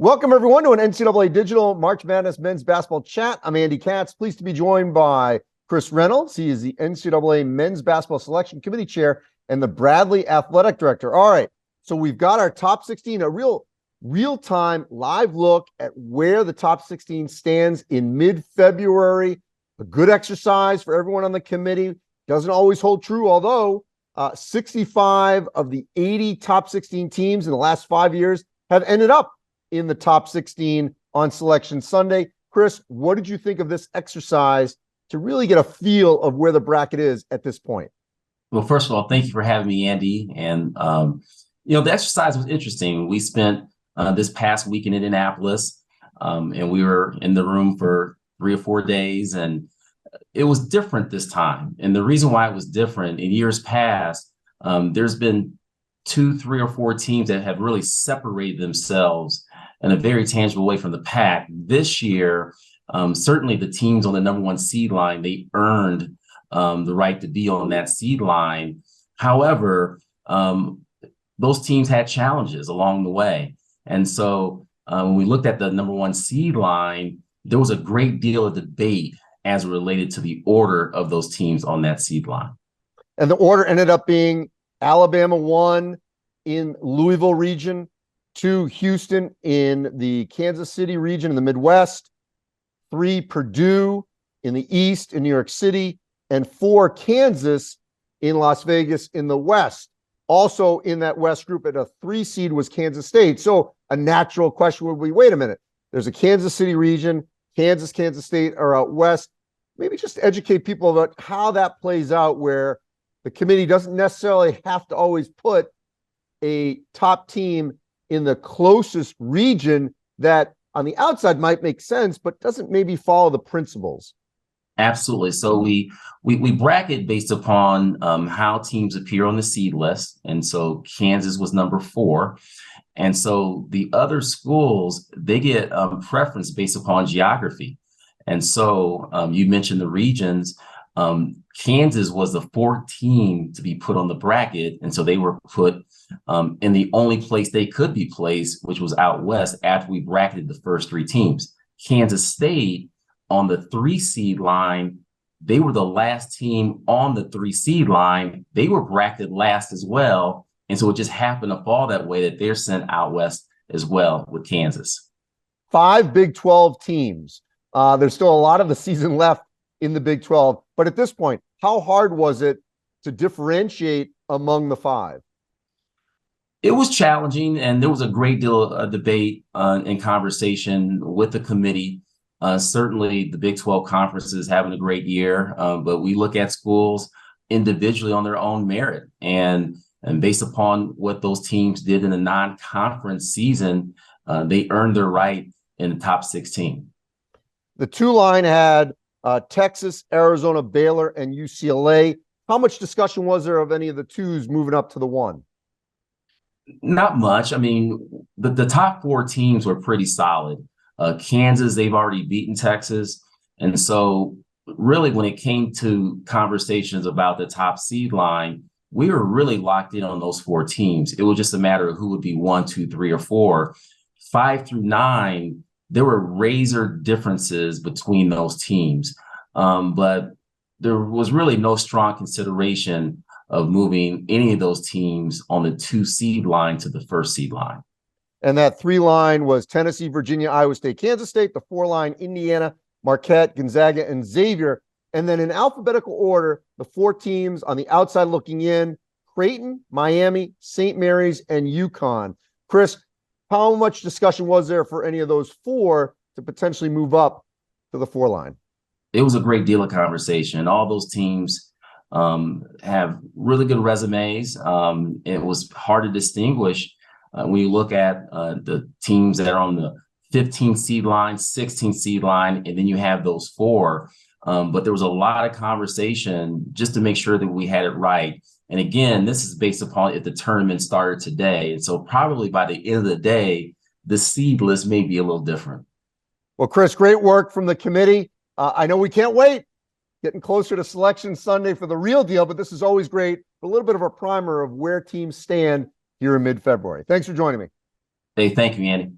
Welcome, everyone, to an NCAA Digital March Madness Men's Basketball Chat. I'm Andy Katz, pleased to be joined by Chris Reynolds. He is the NCAA Men's Basketball Selection Committee Chair and the Bradley Athletic Director. All right, so we've got our top 16, a real-time live look at where the top 16 stands in mid-February. A good exercise for everyone on the committee. Doesn't always hold true, although 65 of the 80 top 16 teams in the last 5 years have ended up in the top 16 on Selection Sunday. Chris, what did you think of this exercise to really get a feel of where the bracket is at this point? Well, first of all, thank you for having me, Andy. And, the exercise was interesting. We spent this past week in Indianapolis, and we were in the room for 3 or 4 days, and it was different this time. And the reason why it was different, in years past, there's been 2, 3, or 4 teams that have really separated themselves in a very tangible way from the pack. This year, certainly the teams on the number 1 seed line, they earned the right to be on that seed line. However, those teams had challenges along the way. And so when we looked at the number 1 seed line, there was a great deal of debate as related to the order of those teams on that seed line. And the order ended up being Alabama 1 in Louisville region, 2 Houston in the Kansas City region in the Midwest, 3 Purdue in the East in New York City, and 4 Kansas in Las Vegas in the West. Also in that West group at a 3 seed was Kansas State. So a natural question would be, wait a minute, there's a Kansas City region, Kansas State are out West. Maybe just educate people about how that plays out, where the committee doesn't necessarily have to always put a top team in the closest region that on the outside might make sense, but doesn't maybe follow the principles. Absolutely. So we bracket based upon how teams appear on the seed list. And so Kansas was number 4. And so the other schools, they get preference based upon geography. And so you mentioned the regions. Kansas was the 4th team to be put on the bracket. And so they were put in the only place they could be placed, which was out West after we bracketed the first 3 teams. Kansas State on the 3 seed line, they were the last team on the 3 seed line. They were bracketed last as well. And so it just happened to fall that way that they're sent out West as well with Kansas. 5 Big 12 teams. There's still a lot of the season left in the Big 12. But at this point, how hard was it to differentiate among the 5? It was challenging, and there was a great deal of debate and conversation with the committee. Certainly, the Big 12 conference is having a great year, but we look at schools individually on their own merit. And based upon what those teams did in the non-conference season, they earned their right in the top 16. The 2 line had Texas, Arizona, Baylor, and UCLA. How much discussion was there of any of the 2s moving up to the 1? Not much. I mean, the top 4 teams were pretty solid. Kansas, they've already beaten Texas. And so really when it came to conversations about the top seed line, we were really locked in on those 4 teams. It was just a matter of who would be 1, 2, 3, or 4. 5 through 9, there were razor differences between those teams. But there was really no strong consideration of moving any of those teams on the 2 seed line to the 1st seed line. And that 3 line was Tennessee, Virginia, Iowa State, Kansas State. The 4 line, Indiana, Marquette, Gonzaga, and Xavier. And then in alphabetical order, the 4 teams on the outside looking in, Creighton, Miami, St. Mary's, and UConn. Chris, how much discussion was there for any of those 4 to potentially move up to the 4 line? It was a great deal of conversation. All those teams have really good resumes. It was hard to distinguish when you look at the teams that are on the 15 seed line, 16 seed line, and then you have those 4. But there was a lot of conversation just to make sure that we had it right. And again, this is based upon if the tournament started today. And so probably by the end of the day, the seed list may be a little different. Well, Chris, great work from the committee. I know we can't wait. Getting closer to Selection Sunday for the real deal, but this is always great. A little bit of a primer of where teams stand here in mid-February. Thanks for joining me. Hey, thank you, Andy.